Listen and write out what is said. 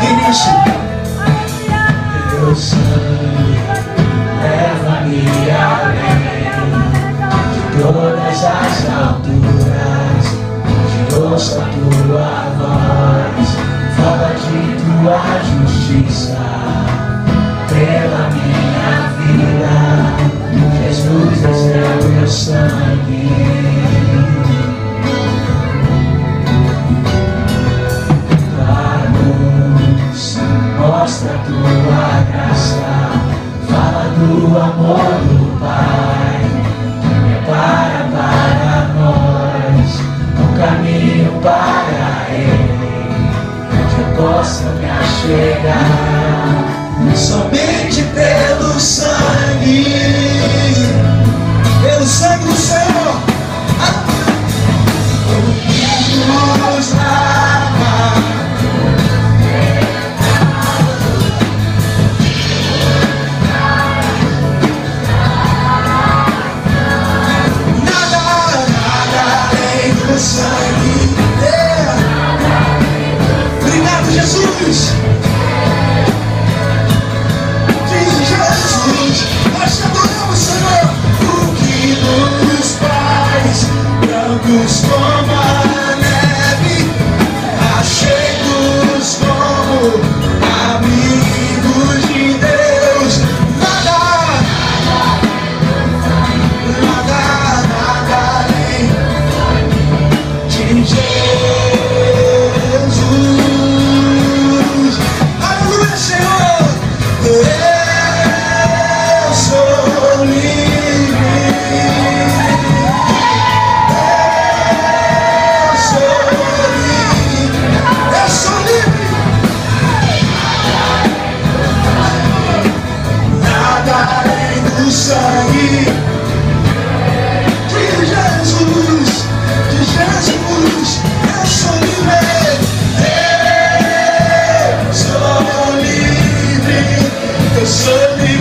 Início. Teu sangue leva-me além de todas as alturas, de ouço a tua voz, fala de tua justiça pela minha vida. Jesus, esse é o meu sangue. Mostra a tua graça, fala do amor do Pai, prepara para nós um caminho para Ele, onde eu possa me achegar, somente pelo sangue do Senhor, o que nos lava. Obrigado, Jesus. Jesus, nós te adoramos, Senhor. O que nos faz brancos como a neve, acheios como amigos de Deus. Nada além de Jesus. Aleluia, Senhor. Eu sou livre. Eu sou livre. Eu sou livre. Nada além do sangue de Jesus. De Jesus, eu sou livre. Eu sou livre. Eu sou livre.